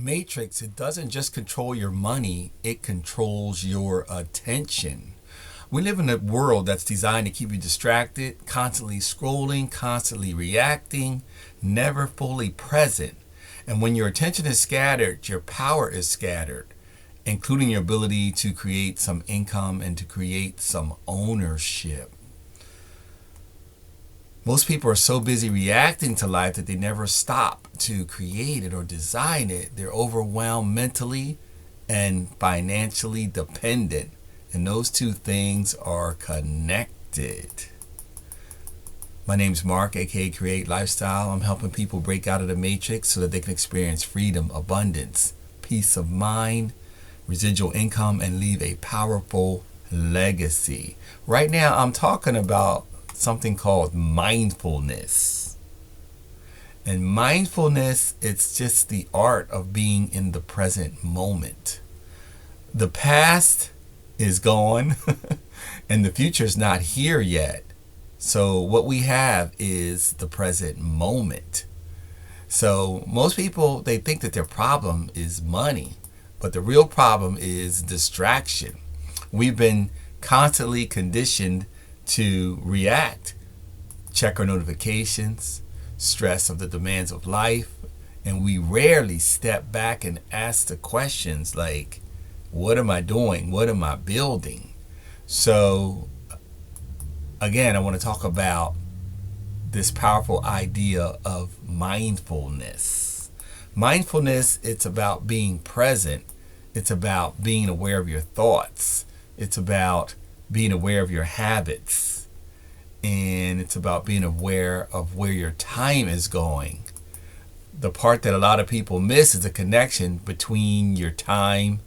matrix, it doesn't just control your money, it controls your attention. We live in a world that's designed to keep you distracted, constantly scrolling, constantly reacting, never fully present. And when your attention is scattered, your power is scattered, including your ability to create some income and to create some ownership. Most people are so busy reacting to life that they never stop to create it or design it. They're overwhelmed mentally and financially dependent. And those two things are connected. My name's Mark AKA CreateLifestyle. I'm helping people break out of the matrix so that they can experience freedom, abundance, peace of mind, residual income, and leave a powerful legacy. Right now, I'm talking about something called mindfulness. And mindfulness, it's just the art of being in the present moment. The past is gone and the future is not here yet. So what we have is the present moment. So most people, they think that their problem is money, but the real problem is distraction. We've been constantly conditioned to react, check our notifications, stress of the demands of life, and we rarely step back and ask the questions like, what am I doing? What am I building? So again, I want to talk about this powerful idea of mindfulness. Mindfulness, it's about being present. It's about being aware of your thoughts. It's about being aware of your habits, and it's about being aware of where your time is going. The part that a lot of people miss is the connection between your time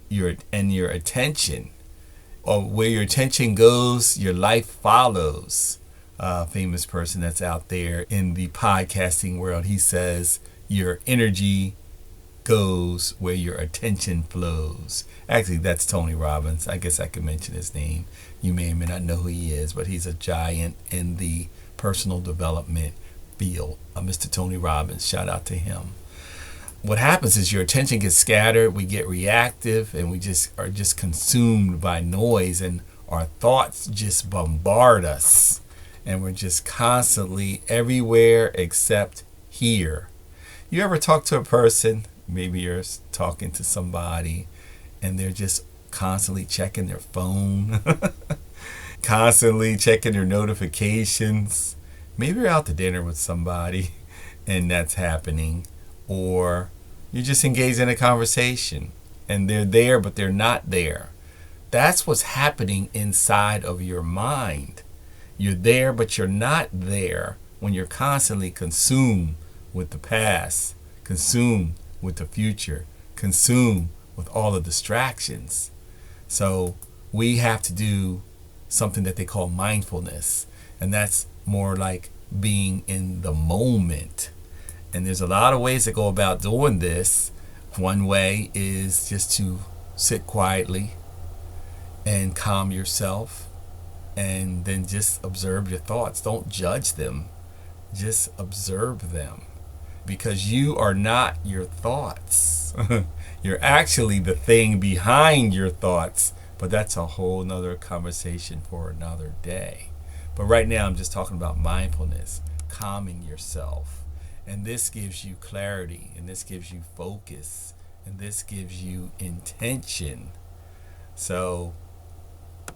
and your attention. Or where your attention goes, your life follows. A famous person that's out there in the podcasting world, he says, your energy goes where your attention flows. Actually, that's Tony Robbins. I guess I could mention his name. You may or may not know who he is, but he's a giant in the personal development field. Mr. Tony Robbins, shout out to him. What happens is your attention gets scattered, we get reactive, and we just are just consumed by noise, and our thoughts just bombard us. And we're just constantly everywhere except here. You ever talk to a person? Maybe you're talking to somebody and they're just constantly checking their phone, constantly checking their notifications. Maybe you're out to dinner with somebody and that's happening. Or you're just engaged in a conversation and they're there but they're not there. That's what's happening inside of your mind. You're there but you're not there when you're constantly consumed with the past, consumed with the future, consumed with all the distractions. So we have to do something that they call mindfulness, and that's more like being in the moment. And there's a lot of ways to go about doing this. One way is just to sit quietly and calm yourself, and then just observe your thoughts. Don't judge them, just observe them. Because you are not your thoughts. You're actually the thing behind your thoughts. But that's a whole nother conversation for another day. But right now I'm just talking about mindfulness, calming yourself. And this gives you clarity, and this gives you focus, and this gives you intention. So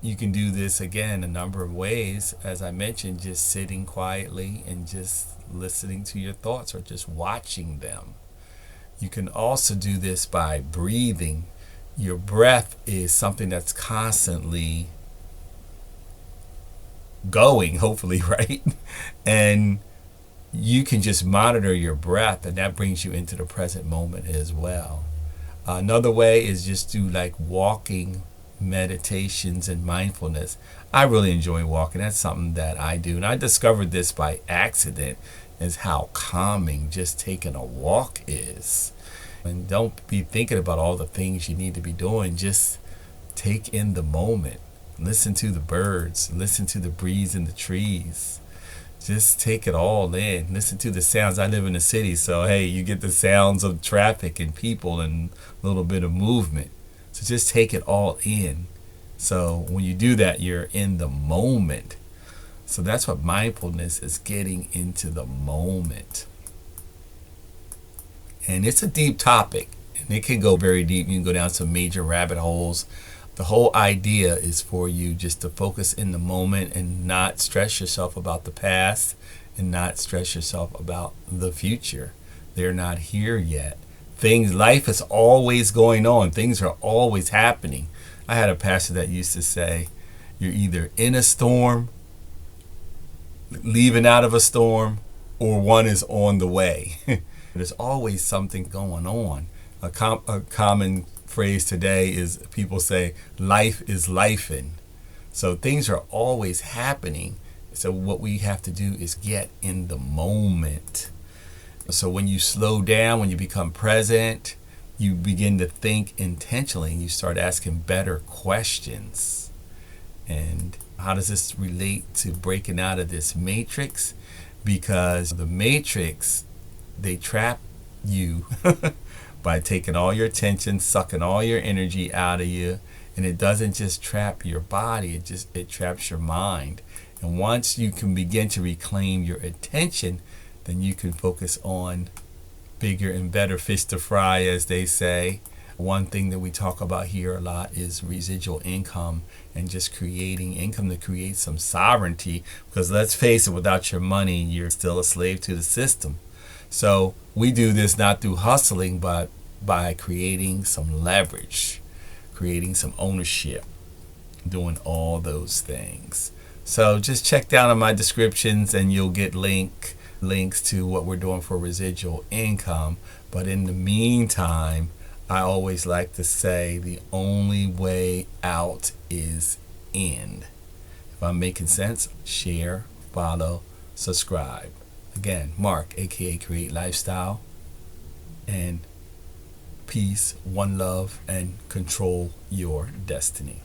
you can do this again a number of ways. As I mentioned, just sitting quietly and just listening to your thoughts or just watching them. You can also do this by breathing. Your breath is something that's constantly going, hopefully, right? And you can just monitor your breath, and that brings you into the present moment as well. Another way is just do like walking meditations and mindfulness. I really enjoy walking. That's something that I do. And I discovered this by accident, is how calming just taking a walk is. And don't be thinking about all the things you need to be doing. Just take in the moment. Listen to the birds. Listen to the breeze in the trees. Just take it all in. Listen to the sounds. I live in the city, so hey, you get the sounds of traffic and people and a little bit of movement. So just take it all in. So when you do that, you're in the moment. So that's what mindfulness is, getting into the moment. And it's a deep topic, and it can go very deep. You can go down some major rabbit holes. The whole idea is for you just to focus in the moment and not stress yourself about the past and not stress yourself about the future. They're not here yet. Life is always going on. Things are always happening. I had a pastor that used to say, you're either in a storm, leaving out of a storm, or one is on the way. There's always something going on. A common phrase today is people say, life is lifing. So things are always happening. So what we have to do is get in the moment. So when you slow down, when you become present, you begin to think intentionally, and you start asking better questions. And how does this relate to breaking out of this matrix? Because the matrix, they trap you by taking all your attention, sucking all your energy out of you. And it doesn't just trap your body, it traps your mind. And once you can begin to reclaim your attention, then you can focus on bigger and better fish to fry, as they say. One thing that we talk about here a lot is residual income, and just creating income to create some sovereignty. Because let's face it, without your money, you're still a slave to the system. So we do this not through hustling, but by creating some leverage, creating some ownership, doing all those things. So just check down on my descriptions and you'll get links to what we're doing for residual income. But in the meantime, I always like to say the only way out is in. If I'm making sense, share, follow, subscribe. Again, Mark AKA CreateLifestyle, and peace, one love, and control your destiny.